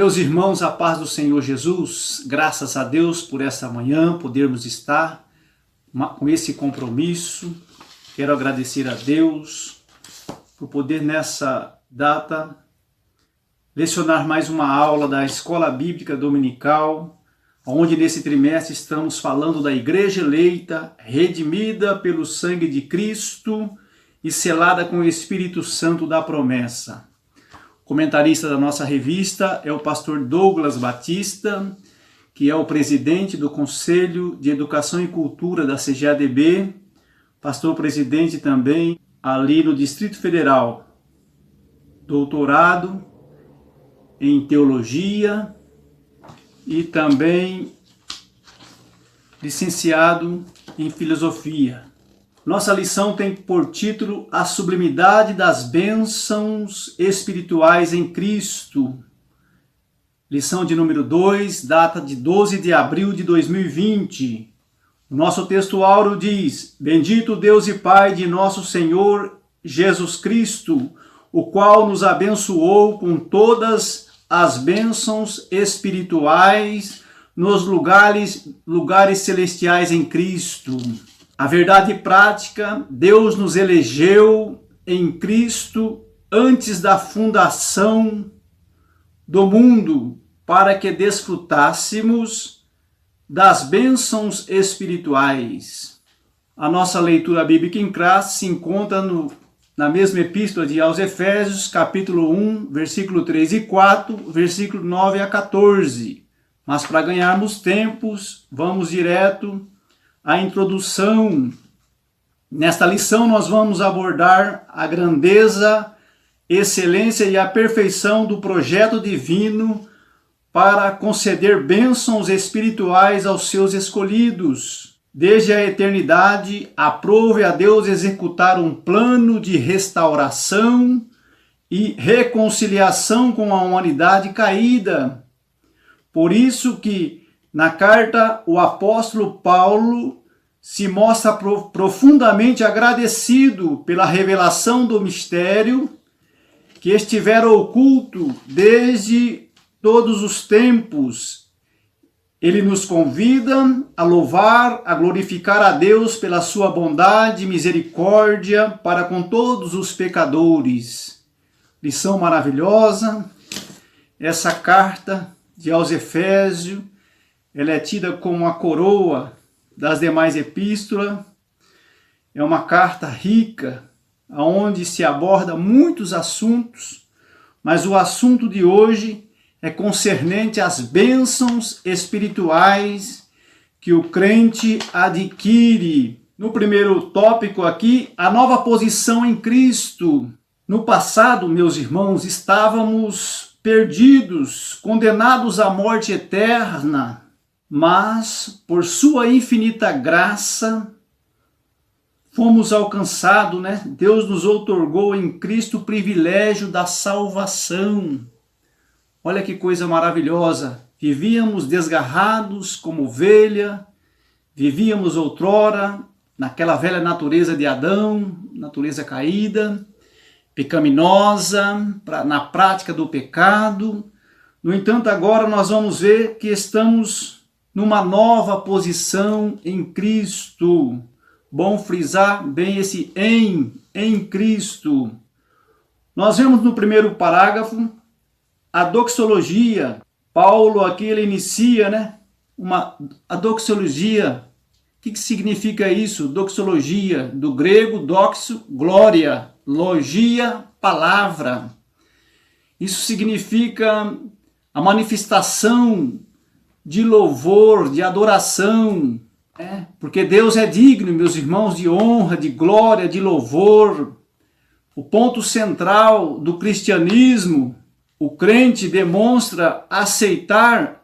Meus irmãos, a paz do Senhor Jesus, graças a Deus por essa manhã, podermos estar com esse compromisso. Quero agradecer a Deus por poder nessa data lecionar mais uma aula da Escola Bíblica Dominical, onde nesse trimestre estamos falando da Igreja eleita, redimida pelo sangue de Cristo e selada com o Espírito Santo da promessa. O comentarista da nossa revista é o pastor Douglas Batista, que é o presidente do Conselho de Educação e Cultura da CGADB, pastor presidente também ali no Distrito Federal, doutorado em teologia e também licenciado em filosofia. Nossa lição tem por título A Sublimidade das Bênçãos Espirituais em Cristo. Lição de número 2, data de 12 de abril de 2020. O nosso texto áureo diz: Bendito Deus e Pai de nosso Senhor Jesus Cristo, o qual nos abençoou com todas as bênçãos espirituais nos lugares celestiais em Cristo. A verdade prática, Deus nos elegeu em Cristo antes da fundação do mundo para que desfrutássemos das bênçãos espirituais. A nossa leitura bíblica em classe se encontra na mesma epístola aos Efésios, capítulo 1, versículo 3 e 4, versículo 9 a 14. Mas para ganharmos tempos, vamos direto à introdução. Nesta lição nós vamos abordar a grandeza, excelência e a perfeição do projeto divino para conceder bênçãos espirituais aos seus escolhidos. Desde a eternidade, aprove a Deus executar um plano de restauração e reconciliação com a humanidade caída. Por isso que na carta, o apóstolo Paulo se mostra profundamente agradecido pela revelação do mistério que estivera oculto desde todos os tempos. Ele nos convida a louvar, a glorificar a Deus pela sua bondade e misericórdia para com todos os pecadores. Lição maravilhosa, essa carta aos Efésios, ela é tida como a coroa das demais epístolas. É uma carta rica, onde se aborda muitos assuntos, mas o assunto de hoje é concernente às bênçãos espirituais que o crente adquire. No primeiro tópico aqui, a nova posição em Cristo. No passado, meus irmãos, estávamos perdidos, condenados à morte eterna, mas por sua infinita graça fomos alcançados, Deus nos outorgou em Cristo o privilégio da salvação. Olha que coisa maravilhosa. Vivíamos desgarrados como ovelha, vivíamos outrora naquela velha natureza de Adão, natureza caída, pecaminosa, na prática do pecado. No entanto, agora nós vamos ver que estamos numa nova posição em Cristo. Bom frisar bem esse em Cristo. Nós vemos no primeiro parágrafo a doxologia. Paulo aqui ele inicia, a doxologia. O que significa isso? Doxologia, do grego doxo, glória, logia, palavra. Isso significa a manifestação de louvor, de adoração, porque Deus é digno, meus irmãos, de honra, de glória, de louvor. O ponto central do cristianismo, o crente demonstra aceitar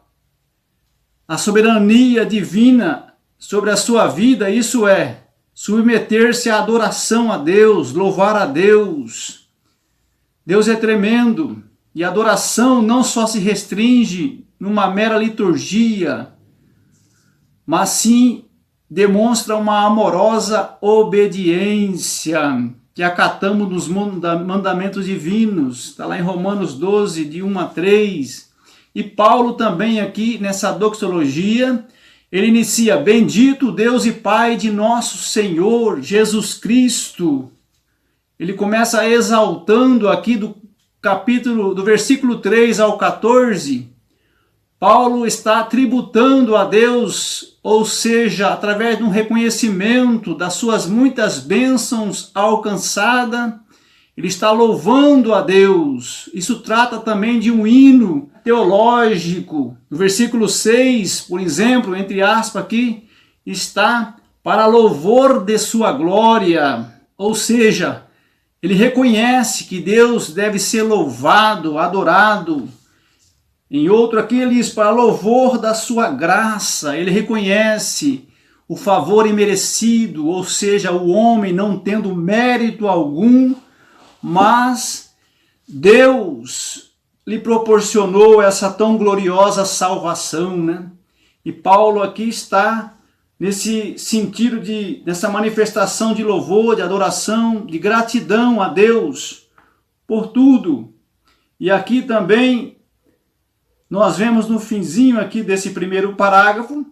a soberania divina sobre a sua vida, isso é, submeter-se à adoração a Deus, louvar a Deus. Deus é tremendo, e a adoração não só se restringe numa mera liturgia, mas sim demonstra uma amorosa obediência que acatamos nos mandamentos divinos. Está lá em Romanos 12, de 1 a 3, E Paulo também aqui nessa doxologia, ele inicia: bendito Deus e Pai de nosso Senhor Jesus Cristo. Ele começa exaltando aqui do versículo 3 ao 14, Paulo está tributando a Deus, ou seja, através de um reconhecimento das suas muitas bênçãos alcançadas, ele está louvando a Deus. Isso trata também de um hino teológico. No versículo 6, por exemplo, entre aspas aqui, está para louvor de sua glória, ou seja, ele reconhece que Deus deve ser louvado, adorado. Em outro aqui ele diz, para louvor da sua graça. Ele reconhece o favor imerecido, ou seja, o homem não tendo mérito algum, mas Deus lhe proporcionou essa tão gloriosa salvação, né? E Paulo aqui está nesse sentido dessa manifestação de louvor, de adoração, de gratidão a Deus por tudo. E aqui também nós vemos no finzinho aqui desse primeiro parágrafo,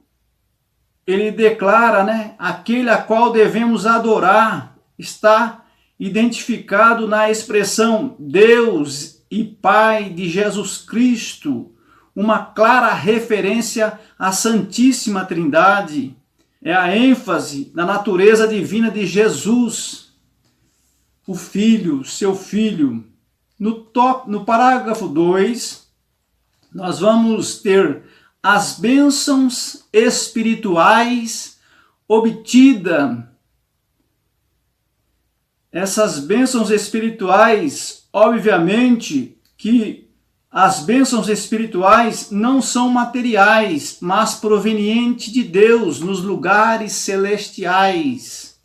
ele declara, né, aquele a qual devemos adorar, está identificado na expressão Deus e Pai de Jesus Cristo, uma clara referência à Santíssima Trindade. É a ênfase na natureza divina de Jesus, o Filho, seu Filho. No parágrafo 2, nós vamos ter as bênçãos espirituais obtidas. Essas bênçãos espirituais, obviamente que as bênçãos espirituais não são materiais, mas provenientes de Deus nos lugares celestiais.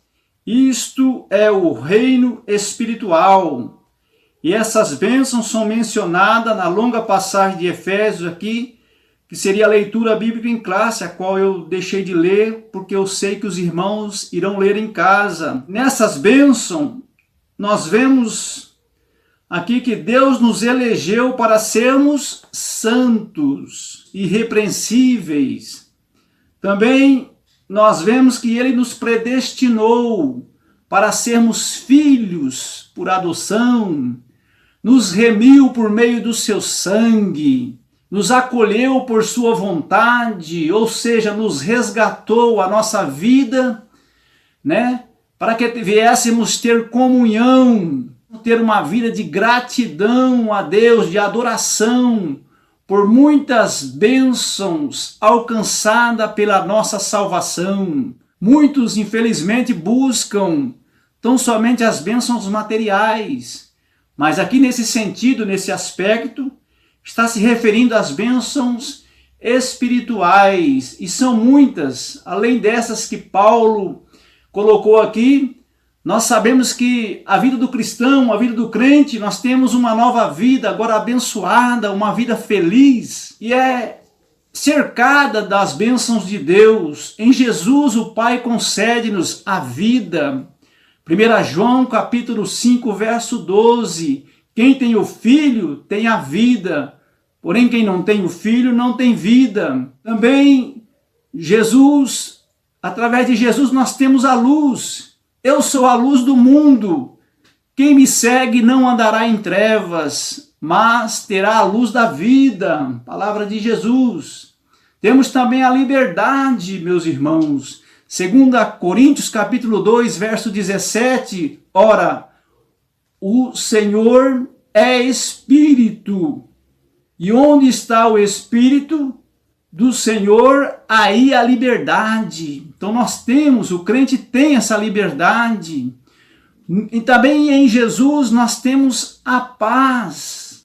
Isto é o reino espiritual. E essas bênçãos são mencionadas na longa passagem de Efésios aqui, que seria a leitura bíblica em classe, a qual eu deixei de ler, porque eu sei que os irmãos irão ler em casa. Nessas bênçãos, nós vemos aqui que Deus nos elegeu para sermos santos, irrepreensíveis. Também nós vemos que Ele nos predestinou para sermos filhos por adoção, nos remiu por meio do seu sangue, nos acolheu por sua vontade, ou seja, nos resgatou a nossa vida, né? Para que viéssemos ter comunhão, ter uma vida de gratidão a Deus, de adoração, por muitas bênçãos alcançadas pela nossa salvação. Muitos, infelizmente, buscam tão somente as bênçãos materiais, mas aqui nesse sentido, nesse aspecto, está se referindo às bênçãos espirituais, e são muitas, além dessas que Paulo colocou aqui. Nós sabemos que a vida do cristão, a vida do crente, nós temos uma nova vida, agora abençoada, uma vida feliz, e é cercada das bênçãos de Deus. Em Jesus o Pai concede-nos a vida. 1 João capítulo 5, verso 12, quem tem o Filho tem a vida, porém quem não tem o Filho não tem vida. Também Jesus, através de Jesus nós temos a luz. Eu sou a luz do mundo. Quem me segue não andará em trevas, mas terá a luz da vida. Palavra de Jesus. Temos também a liberdade, meus irmãos. 2 Coríntios capítulo 2, verso 17. Ora, o Senhor é Espírito. E onde está o Espírito do Senhor, aí a liberdade. Então nós temos, o crente tem essa liberdade. E também em Jesus nós temos a paz,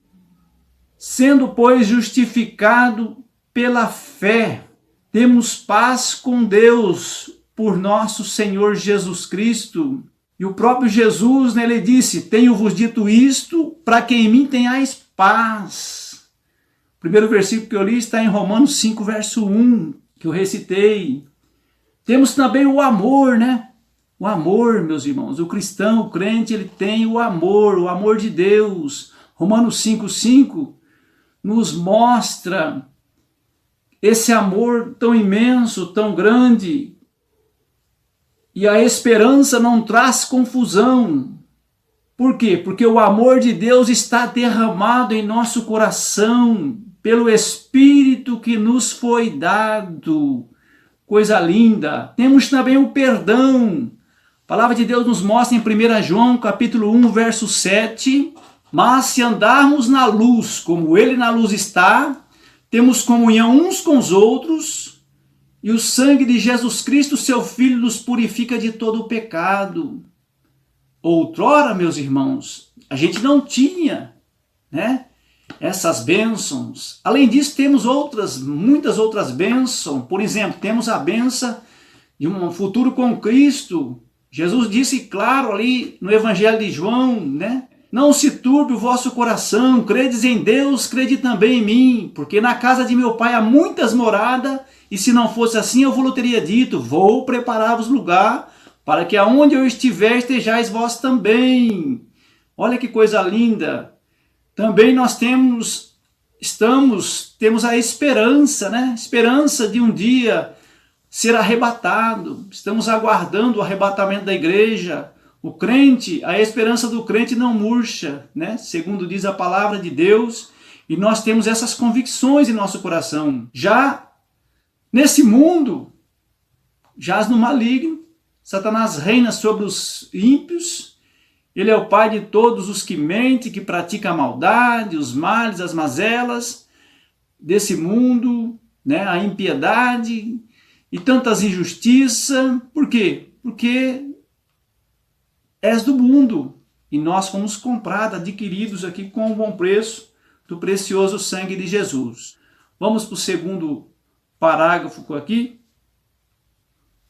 sendo, pois, justificado pela fé. Temos paz com Deus por nosso Senhor Jesus Cristo. E o próprio Jesus, né, ele disse, tenho-vos dito isto, para que em mim tenhais paz. O primeiro versículo que eu li está em Romanos 5, verso 1, que eu recitei. Temos também o amor, né? O amor, meus irmãos. O cristão, o crente, ele tem o amor de Deus. Romanos 5, 5 nos mostra esse amor tão imenso, tão grande. E a esperança não traz confusão. Por quê? Porque o amor de Deus está derramado em nosso coração pelo Espírito que nos foi dado. Coisa linda. Temos também o perdão. A palavra de Deus nos mostra em 1 João, capítulo 1, verso 7. Mas se andarmos na luz, como Ele na luz está, temos comunhão uns com os outros, e o sangue de Jesus Cristo, seu Filho, nos purifica de todo o pecado. Outrora, meus irmãos, a gente não tinha, né, essas bênçãos. Além disso, temos muitas outras bênçãos. Por exemplo, temos a bênção de um futuro com Cristo. Jesus disse claro ali no Evangelho de João, né? Não se turbe o vosso coração, credes em Deus, crede também em mim, porque na casa de meu Pai há muitas moradas, e se não fosse assim eu vos teria dito, vou preparar-vos lugar, para que aonde eu estiver estejais vós também. Olha que coisa linda. Também nós temos a esperança, né? Esperança de um dia ser arrebatado. Estamos aguardando o arrebatamento da igreja. O crente, a esperança do crente não murcha, né? Segundo diz a palavra de Deus, e nós temos essas convicções em nosso coração. Já nesse mundo, jaz no maligno, Satanás reina sobre os ímpios, ele é o pai de todos os que mentem, que praticam a maldade, os males, as mazelas desse mundo, né? A impiedade e tantas injustiças. Por quê? Porque és do mundo, e nós fomos comprados, adquiridos aqui com um bom preço do precioso sangue de Jesus. Vamos para o segundo parágrafo aqui,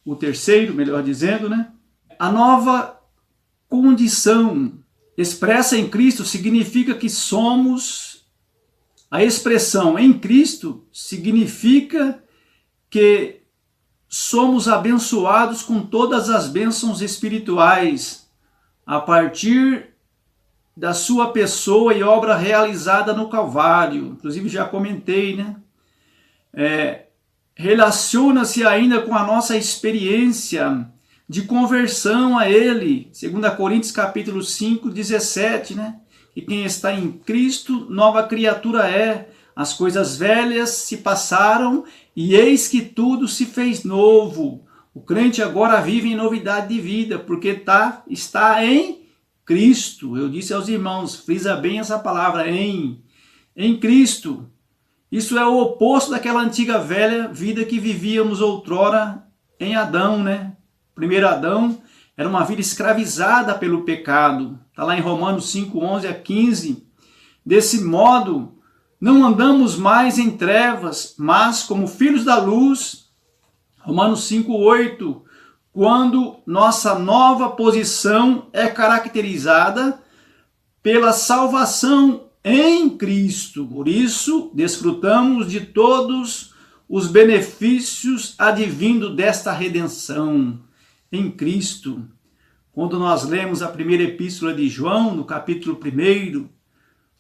o terceiro, melhor dizendo, né? A nova condição expressa em Cristo significa que somos, a expressão em Cristo significa que somos abençoados com todas as bênçãos espirituais, a partir da sua pessoa e obra realizada no Calvário. Inclusive já comentei, né? Relaciona-se ainda com a nossa experiência de conversão a Ele. 2 Coríntios capítulo 5, 17, né? E quem está em Cristo, nova criatura é. As coisas velhas se passaram e eis que tudo se fez novo. O crente agora vive em novidade de vida, porque está em Cristo. Eu disse aos irmãos, frisa bem essa palavra, em Cristo. Isso é o oposto daquela antiga velha vida que vivíamos outrora em Adão, né? Primeiro Adão era uma vida escravizada pelo pecado. Está lá em Romanos 5, 11 a 15. Desse modo, não andamos mais em trevas, mas como filhos da luz. Romanos 5, 8, quando nossa nova posição é caracterizada pela salvação em Cristo. Por isso, desfrutamos de todos os benefícios advindo desta redenção em Cristo. Quando nós lemos a primeira epístola de João, no capítulo 1,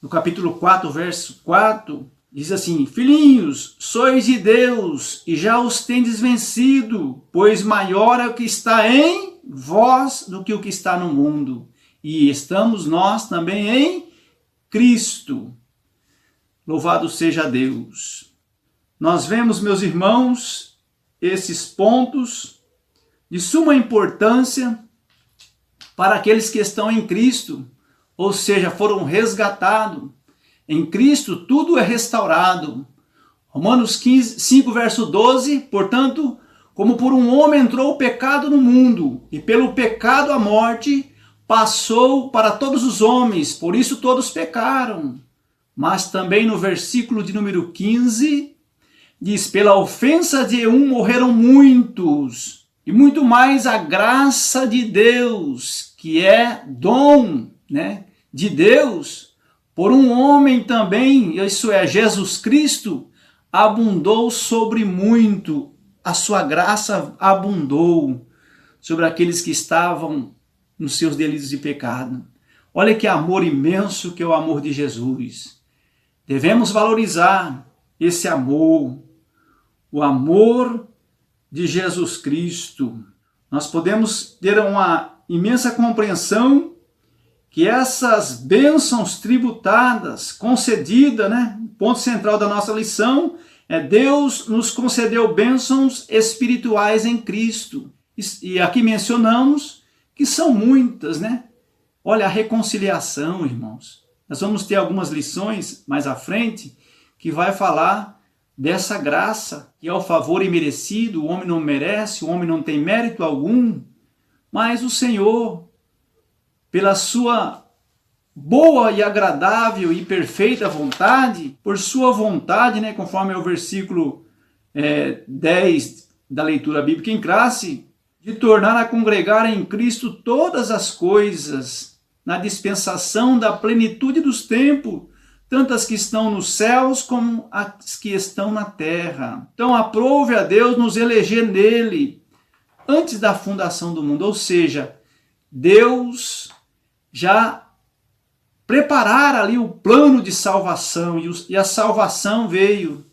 no capítulo 4, verso 4, diz assim, filhinhos, sois de Deus e já os tendes vencido, pois maior é o que está em vós do que o que está no mundo. E estamos nós também em Cristo. Louvado seja Deus. Nós vemos, meus irmãos, esses pontos de suma importância para aqueles que estão em Cristo, ou seja, foram resgatados. Em Cristo tudo é restaurado. Romanos 5, verso 12, portanto, como por um homem entrou o pecado no mundo, e pelo pecado a morte passou para todos os homens, por isso todos pecaram. Mas também no versículo de número 15, diz, pela ofensa de um morreram muitos, e muito mais a graça de Deus, que é dom, né, de Deus, por um homem também, isso é, Jesus Cristo, abundou sobre muito, a sua graça abundou sobre aqueles que estavam nos seus delitos de pecado. Olha que amor imenso que é o amor de Jesus. Devemos valorizar esse amor, o amor de Jesus Cristo. Nós podemos ter uma imensa compreensão que essas bênçãos tributadas, concedidas, o ponto central da nossa lição é Deus nos concedeu bênçãos espirituais em Cristo. E aqui mencionamos que são muitas, Olha, a reconciliação, irmãos. Nós vamos ter algumas lições mais à frente que vai falar dessa graça, que é o favor imerecido, o homem não merece, o homem não tem mérito algum, mas o Senhor, pela sua boa e agradável e perfeita vontade, por sua vontade, conforme é o versículo 10 da leitura bíblica em classe, de tornar a congregar em Cristo todas as coisas, na dispensação da plenitude dos tempos, tanto as que estão nos céus como as que estão na terra. Então aprove a Deus nos eleger nele, antes da fundação do mundo, ou seja, Deus já preparara ali o plano de salvação, e a salvação veio,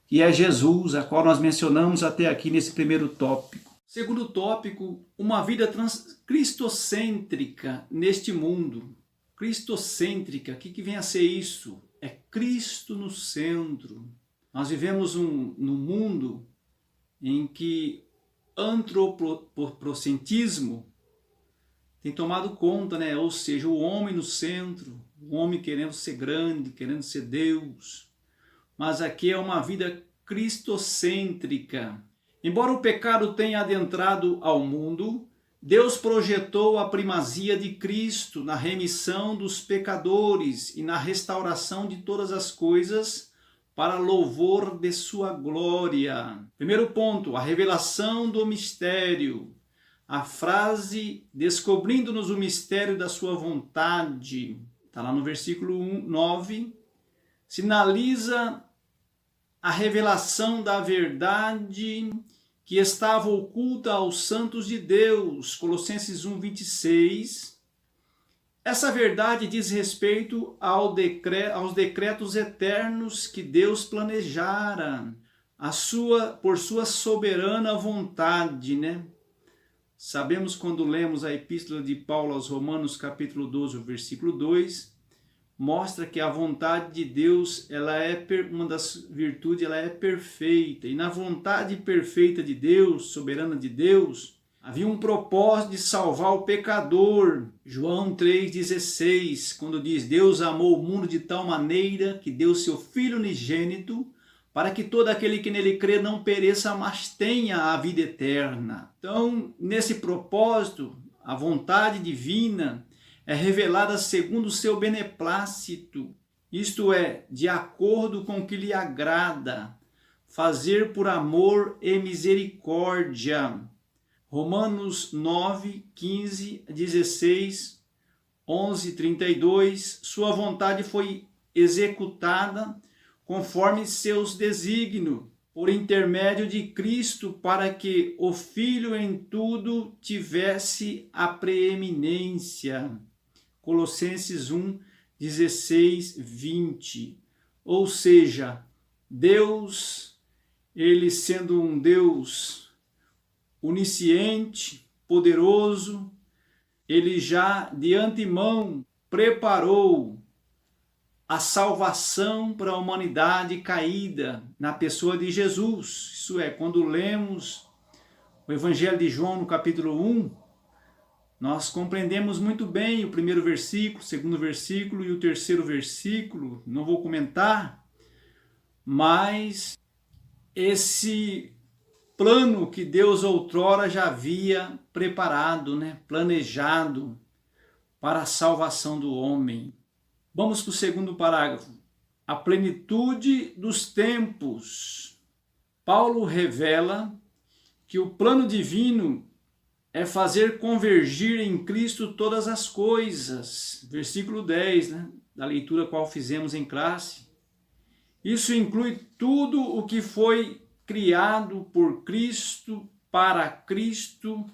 que é Jesus, a qual nós mencionamos até aqui nesse primeiro tópico. Segundo tópico, uma vida cristocêntrica neste mundo. Cristocêntrica, o que vem a ser isso? É Cristo no centro. Nós vivemos num mundo em que antropocentrismo tem tomado conta, ou seja, o homem no centro, o homem querendo ser grande, querendo ser Deus. Mas aqui é uma vida cristocêntrica. Embora o pecado tenha adentrado ao mundo, Deus projetou a primazia de Cristo na remissão dos pecadores e na restauração de todas as coisas para louvor de sua glória. Primeiro ponto, a revelação do mistério. A frase descobrindo-nos o mistério da sua vontade, está lá no versículo 9, sinaliza a revelação da verdade que estava oculta aos santos de Deus, Colossenses 1:26. Essa verdade diz respeito aos decretos eternos que Deus planejara, por sua soberana vontade, Sabemos quando lemos a epístola de Paulo aos Romanos, capítulo 12, versículo 2, mostra que a vontade de Deus, uma das virtudes, ela é perfeita. E na vontade perfeita de Deus, soberana de Deus, havia um propósito de salvar o pecador. João 3,16, quando diz: Deus amou o mundo de tal maneira que deu seu Filho unigênito, para que todo aquele que nele crê não pereça, mas tenha a vida eterna. Então, nesse propósito, a vontade divina é revelada segundo o seu beneplácito, isto é, de acordo com o que lhe agrada, fazer por amor e misericórdia. Romanos 9, 15, 16, 11, 32, sua vontade foi executada conforme seus desígnios, por intermédio de Cristo, para que o Filho em tudo tivesse a preeminência. Colossenses 1, 16, 20. Ou seja, Deus, ele sendo um Deus onisciente, poderoso, ele já de antemão preparou a salvação para a humanidade caída na pessoa de Jesus. Isso é, quando lemos o Evangelho de João no capítulo 1, nós compreendemos muito bem o primeiro versículo, o segundo versículo e o terceiro versículo. Não vou comentar, mas esse plano que Deus outrora já havia preparado, planejado para a salvação do homem. Vamos para o segundo parágrafo. A plenitude dos tempos. Paulo revela que o plano divino é fazer convergir em Cristo todas as coisas. Versículo 10, da leitura qual fizemos em classe. Isso inclui tudo o que foi criado por Cristo, para Cristo,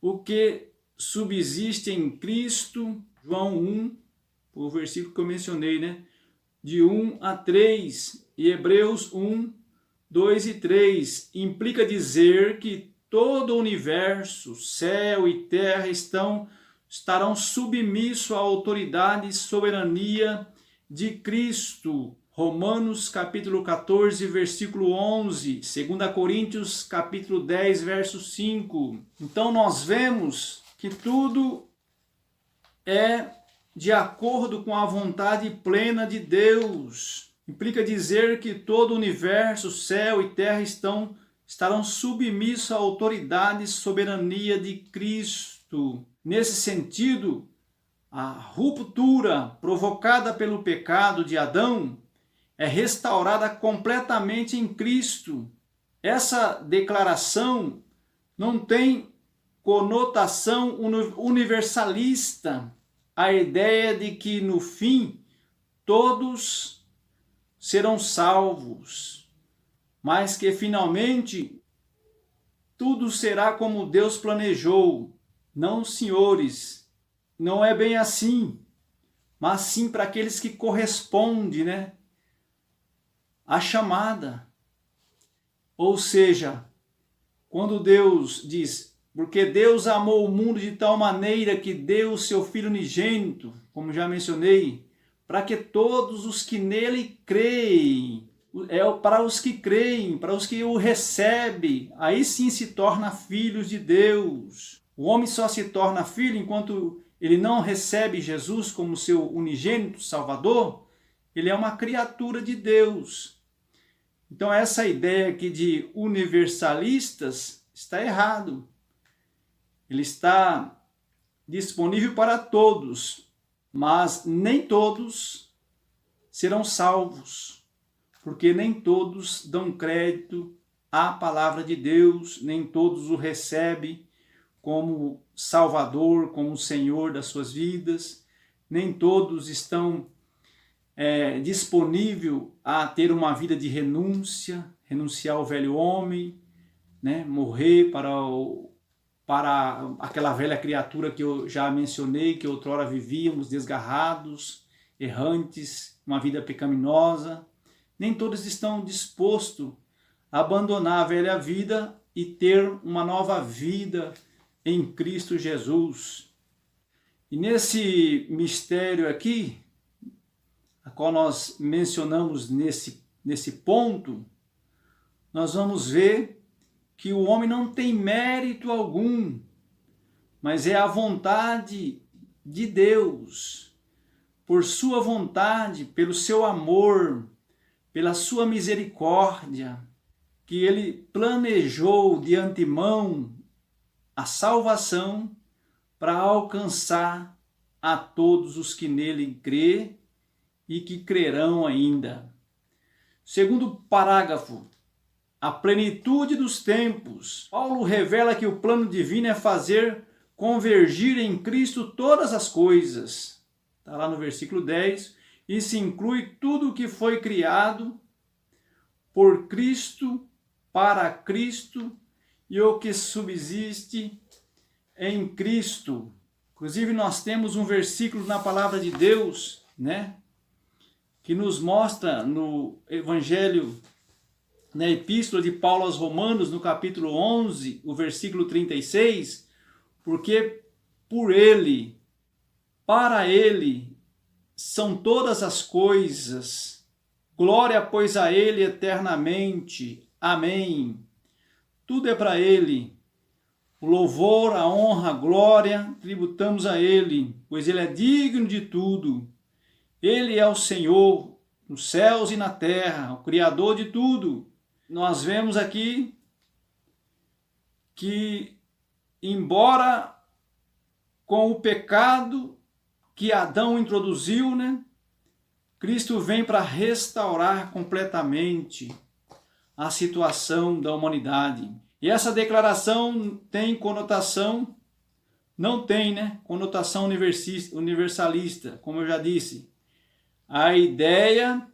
o que subsiste em Cristo. João 1, o versículo que eu mencionei, de 1 a 3, e Hebreus 1, 2 e 3, implica dizer que todo o universo, céu e terra estarão submissos à autoridade e soberania de Cristo. Romanos capítulo 14, versículo 11, 2 Coríntios capítulo 10, verso 5. Então nós vemos que tudo é de acordo com a vontade plena de Deus. Implica dizer que todo o universo, céu e terra estarão submissos à autoridade e soberania de Cristo. Nesse sentido, a ruptura provocada pelo pecado de Adão é restaurada completamente em Cristo. Essa declaração não tem conotação universalista, a ideia de que no fim todos serão salvos, mas que finalmente tudo será como Deus planejou. Não, senhores, não é bem assim, mas sim para aqueles que correspondem, né, à chamada. Ou seja, quando Deus diz, porque Deus amou o mundo de tal maneira que deu o seu Filho unigênito, como já mencionei, para que todos os que nele creem, para os que creem, para os que o recebem, aí sim se torna filhos de Deus. O homem só se torna filho enquanto ele não recebe Jesus como seu unigênito Salvador, ele é uma criatura de Deus. Então essa ideia aqui de universalistas está errado. Ele está disponível para todos, mas nem todos serão salvos, porque nem todos dão crédito à palavra de Deus, nem todos o recebem como Salvador, como Senhor das suas vidas, nem todos estão disponíveis a ter uma vida de renúncia, renunciar ao velho homem, né? Morrer para aquela velha criatura que eu já mencionei, que outrora vivíamos desgarrados, errantes, uma vida pecaminosa. Nem todos estão dispostos a abandonar a velha vida e ter uma nova vida em Cristo Jesus. E nesse mistério aqui, a qual nós mencionamos nesse ponto, nós vamos ver que o homem não tem mérito algum, mas é a vontade de Deus, por sua vontade, pelo seu amor, pela sua misericórdia, que ele planejou de antemão a salvação para alcançar a todos os que nele crê e que crerão ainda. Segundo parágrafo, a plenitude dos tempos. Paulo revela que o plano divino é fazer convergir em Cristo todas as coisas. Está lá no versículo 10. Isso inclui tudo o que foi criado por Cristo, para Cristo e o que subsiste em Cristo. Inclusive nós temos um versículo na palavra de Deus, né, que nos mostra no Evangelho, na Epístola de Paulo aos Romanos, no capítulo 11, o versículo 36, porque por ele, para ele, são todas as coisas, glória, pois, a ele eternamente. Amém. Tudo é para ele. O louvor, a honra, a glória, tributamos a ele, pois ele é digno de tudo. Ele é o Senhor nos céus e na terra, o Criador de tudo. Nós vemos aqui que, embora com o pecado que Adão introduziu, né, Cristo vem para restaurar completamente a situação da humanidade. E essa declaração tem conotação, não tem, né, conotação universalista, como eu já disse. A ideia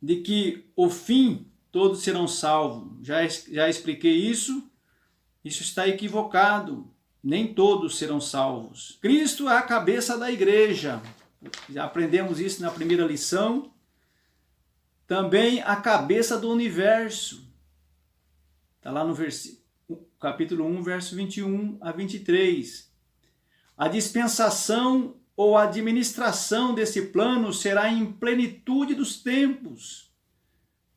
de que o fim todos serão salvos. Já expliquei isso. Isso está equivocado. Nem todos serão salvos. Cristo é a cabeça da igreja. Já aprendemos isso na primeira lição. Também a cabeça do universo. Está lá no capítulo 1, verso 21 a 23. A dispensação ou administração desse plano será em plenitude dos tempos.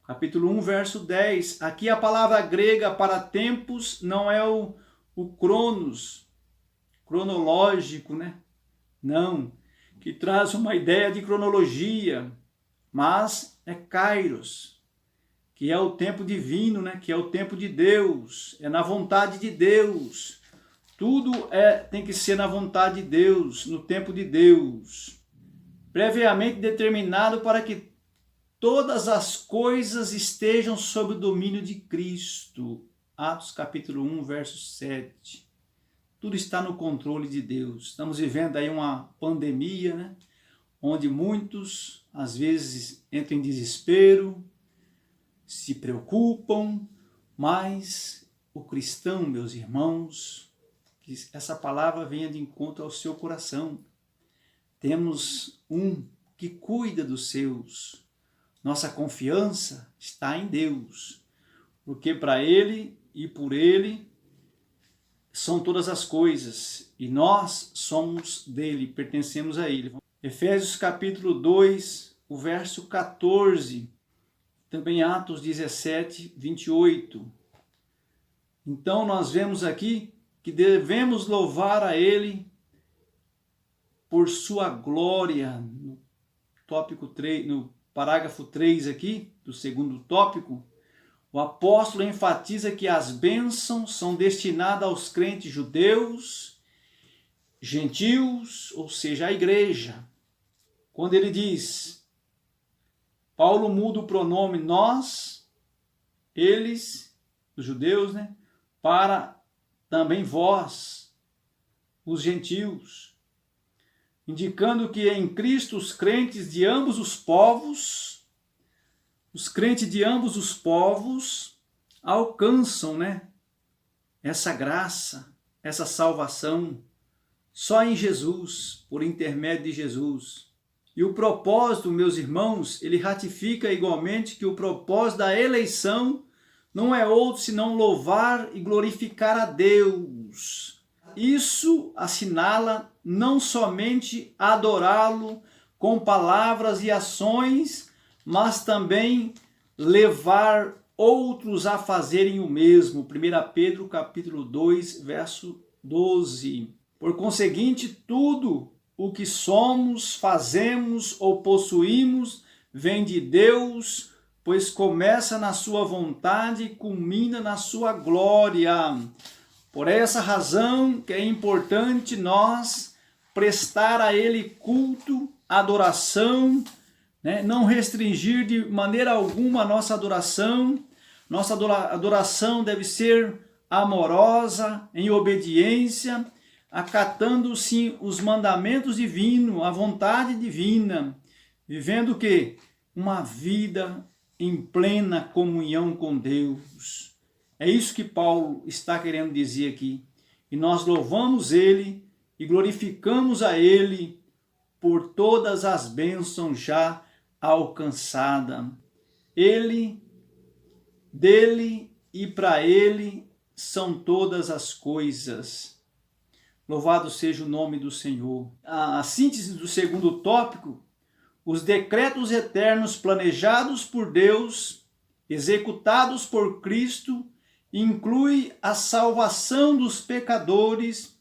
Capítulo 1, verso 10. Aqui a palavra grega para tempos não é o cronos, cronológico, né? Não, que traz uma ideia de cronologia, mas é kairos, que é o tempo divino, né? Que é o tempo de Deus, é na vontade de Deus. Tudo tem que ser na vontade de Deus, no tempo de Deus, previamente determinado para que todas as coisas estejam sob o domínio de Cristo. Atos capítulo 1, verso 7. Tudo está no controle de Deus. Estamos vivendo aí uma pandemia, né? Onde muitos, às vezes, entram em desespero, se preocupam, mas o cristão, meus irmãos, que essa palavra venha de encontro ao seu coração. Temos um que cuida dos seus. Nossa confiança está em Deus, porque para Ele e por Ele são todas as coisas, e nós somos dele, pertencemos a Ele. Efésios capítulo 2, o verso 14, também Atos 17, 28. Então nós vemos aqui que devemos louvar a Ele por sua glória. No tópico 3, no parágrafo 3 aqui, do segundo tópico, o apóstolo enfatiza que as bênçãos são destinadas aos crentes judeus, gentios, ou seja, à igreja. Quando ele diz, Paulo muda o pronome nós, eles, os judeus, né, para também vós, os gentios, indicando que em Cristo os crentes de ambos os povos, alcançam, né, essa graça, essa salvação, só em Jesus, por intermédio de Jesus. E o propósito, meus irmãos, ele ratifica igualmente que o propósito da eleição não é outro senão louvar e glorificar a Deus. Isso assinala não somente adorá-lo com palavras e ações, mas também levar outros a fazerem o mesmo. 1 Pedro capítulo 2, verso 12. Por conseguinte, tudo o que somos, fazemos ou possuímos vem de Deus, pois começa na sua vontade e culmina na sua glória. Por essa razão que é importante nós prestar a Ele culto, adoração, né? Não restringir de maneira alguma a nossa adoração. Nossa adoração deve ser amorosa, em obediência, acatando-se os mandamentos divinos, a vontade divina, vivendo o quê? Uma vida em plena comunhão com Deus. É isso que Paulo está querendo dizer aqui. E nós louvamos Ele e glorificamos a Ele por todas as bênçãos já alcançadas. Ele, dele e para Ele são todas as coisas. Louvado seja o nome do Senhor. A síntese do segundo tópico, os decretos eternos planejados por Deus, executados por Cristo, inclui a salvação dos pecadores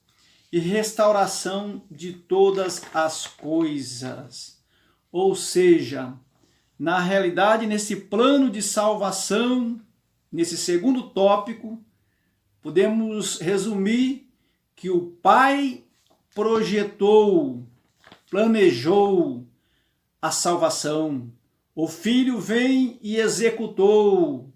e restauração de todas as coisas. Ou seja, na realidade, nesse plano de salvação, nesse segundo tópico, podemos resumir que o Pai projetou, planejou a salvação. O Filho vem e executou,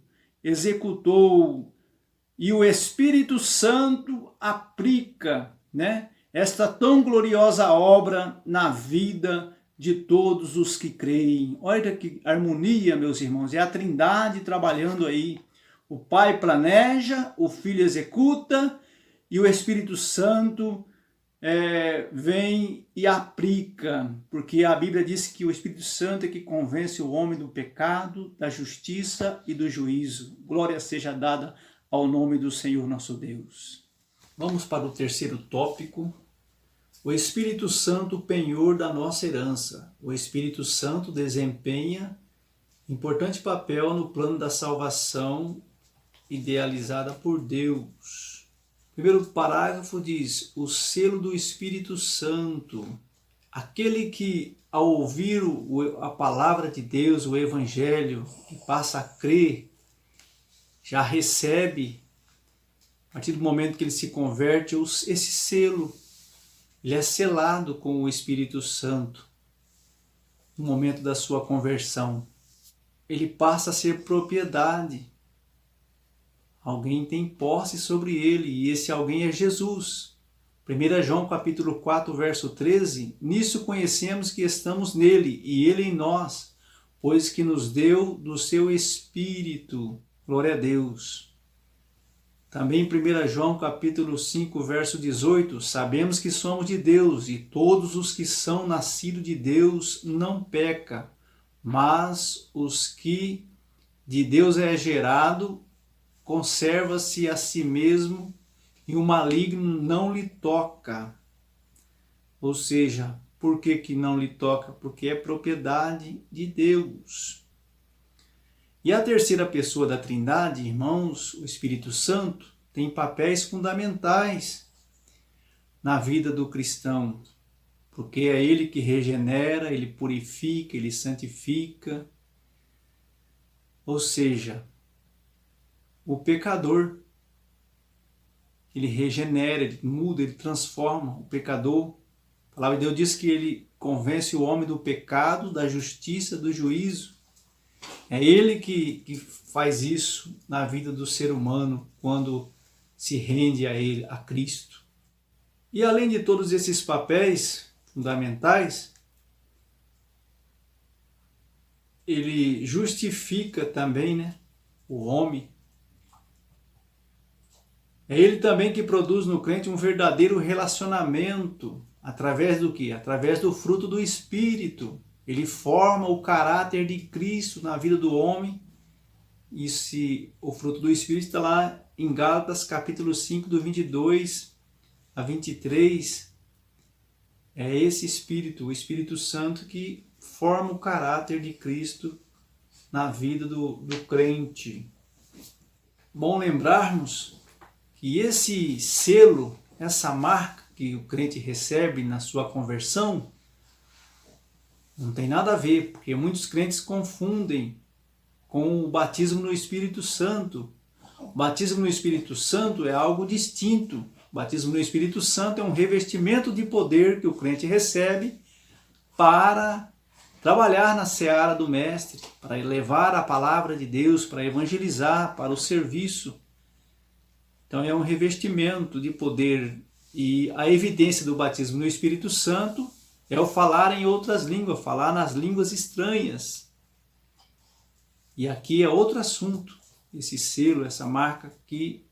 e o Espírito Santo aplica, né, esta tão gloriosa obra na vida de todos os que creem. Olha que harmonia, meus irmãos, é a Trindade trabalhando aí. O Pai planeja, o Filho executa, e o Espírito Santo vem e aplica, porque a Bíblia diz que o Espírito Santo é que convence o homem do pecado, da justiça e do juízo. Glória seja dada ao nome do Senhor nosso Deus. Vamos para o terceiro tópico. O Espírito Santo, penhor da nossa herança. O Espírito Santo desempenha importante papel no plano da salvação idealizada por Deus. O primeiro parágrafo diz: o selo do Espírito Santo. Aquele que, ao ouvir a palavra de Deus, o Evangelho, e passa a crer, já recebe, a partir do momento que ele se converte, esse selo. Ele é selado com o Espírito Santo no momento da sua conversão. Ele passa a ser propriedade. Alguém tem posse sobre ele, e esse alguém é Jesus. 1 João capítulo 4, verso 13, nisso conhecemos que estamos nele, e ele em nós, pois que nos deu do seu Espírito. Glória a Deus. Também 1 João capítulo 5, verso 18, sabemos que somos de Deus, e todos os que são nascidos de Deus não pecam, mas os que de Deus é gerado, conserva-se a si mesmo e o maligno não lhe toca. Ou seja, por que não lhe toca? Porque é propriedade de Deus. E a terceira pessoa da Trindade, irmãos, o Espírito Santo, tem papéis fundamentais na vida do cristão, porque é ele que regenera, ele purifica, ele santifica. Ou seja, o pecador, ele regenera, ele muda, ele transforma o pecador. A palavra de Deus diz que ele convence o homem do pecado, da justiça, do juízo. É ele que faz isso na vida do ser humano quando se rende a ele, a Cristo. E além de todos esses papéis fundamentais, ele justifica também, o homem. É ele também que produz no crente um verdadeiro relacionamento. Através do quê? Através do fruto do Espírito. Ele forma o caráter de Cristo na vida do homem. E o fruto do Espírito está lá em Gálatas capítulo 5, do 22 a 23. É esse Espírito, o Espírito Santo, que forma o caráter de Cristo na vida do crente. Bom lembrarmos que esse selo, essa marca que o crente recebe na sua conversão, não tem nada a ver, porque muitos crentes confundem com o batismo no Espírito Santo. O batismo no Espírito Santo é algo distinto. O batismo no Espírito Santo é um revestimento de poder que o crente recebe para trabalhar na seara do Mestre, para levar a palavra de Deus, para evangelizar, para o serviço. Então é um revestimento de poder, e a evidência do batismo no Espírito Santo é o falar em outras línguas, falar nas línguas estranhas. E aqui é outro assunto, esse selo, essa marca que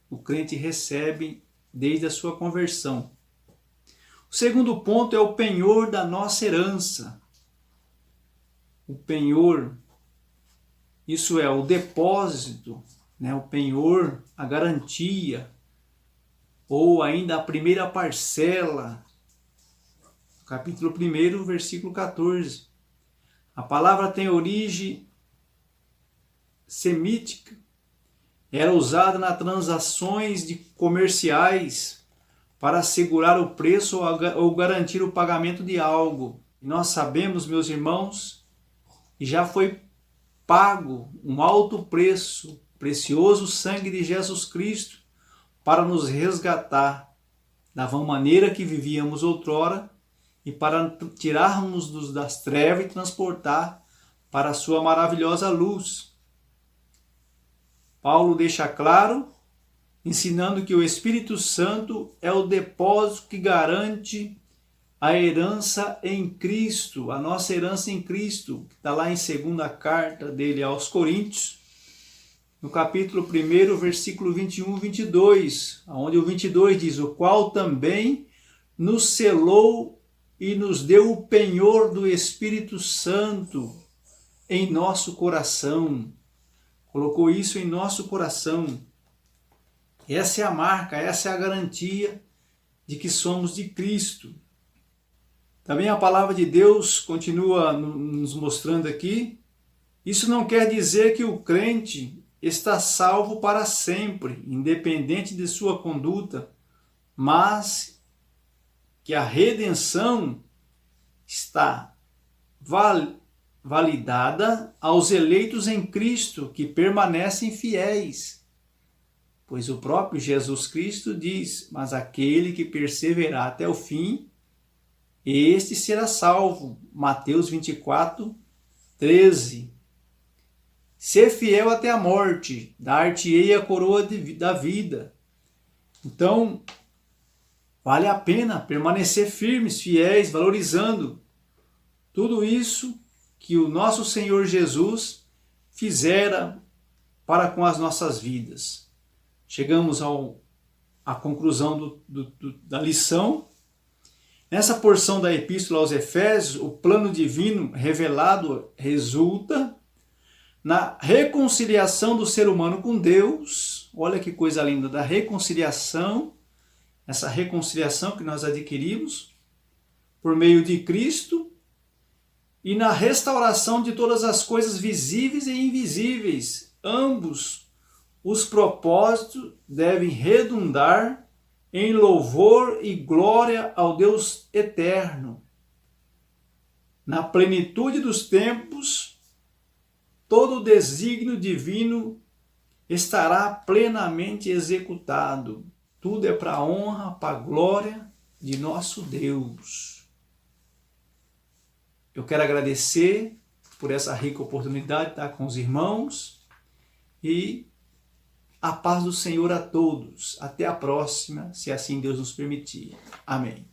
o crente recebe desde a sua conversão. O segundo ponto é o penhor da nossa herança. O penhor, isso é o depósito, o penhor, a garantia, ou ainda a primeira parcela. Capítulo 1, versículo 14. A palavra tem origem semítica, era usada nas transações comerciais para assegurar o preço ou garantir o pagamento de algo. E nós sabemos, meus irmãos, que já foi pago um alto preço, precioso sangue de Jesus Cristo, para nos resgatar da vã maneira que vivíamos outrora e para tirarmos das trevas e transportar para a sua maravilhosa luz. Paulo deixa claro, ensinando que o Espírito Santo é o depósito que garante a herança em Cristo, a nossa herança em Cristo, que está lá em 2ª carta dele aos Coríntios, no capítulo 1, versículo 21 e 22, onde o 22 diz: o qual também nos selou e nos deu o penhor do Espírito Santo em nosso coração. Colocou isso em nosso coração. Essa é a marca, essa é a garantia de que somos de Cristo. Também a palavra de Deus continua nos mostrando aqui. Isso não quer dizer que o crente está salvo para sempre, independente de sua conduta, mas que a redenção está validada aos eleitos em Cristo, que permanecem fiéis. Pois o próprio Jesus Cristo diz: mas aquele que perseverar até o fim, este será salvo. Mateus 24, 13. Ser fiel até a morte, dar-te-ei a coroa da vida. Então, vale a pena permanecer firmes, fiéis, valorizando tudo isso que o nosso Senhor Jesus fizera para com as nossas vidas. Chegamos à conclusão da lição. Nessa porção da Epístola aos Efésios, o plano divino revelado resulta na reconciliação do ser humano com Deus. Olha que coisa linda, da reconciliação, essa reconciliação que nós adquirimos por meio de Cristo, e na restauração de todas as coisas visíveis e invisíveis. Ambos os propósitos devem redundar em louvor e glória ao Deus eterno. Na plenitude dos tempos, todo o desígnio divino estará plenamente executado. Tudo é para a honra, para a glória de nosso Deus. Eu quero agradecer por essa rica oportunidade de estar com os irmãos e a paz do Senhor a todos. Até a próxima, se assim Deus nos permitir. Amém.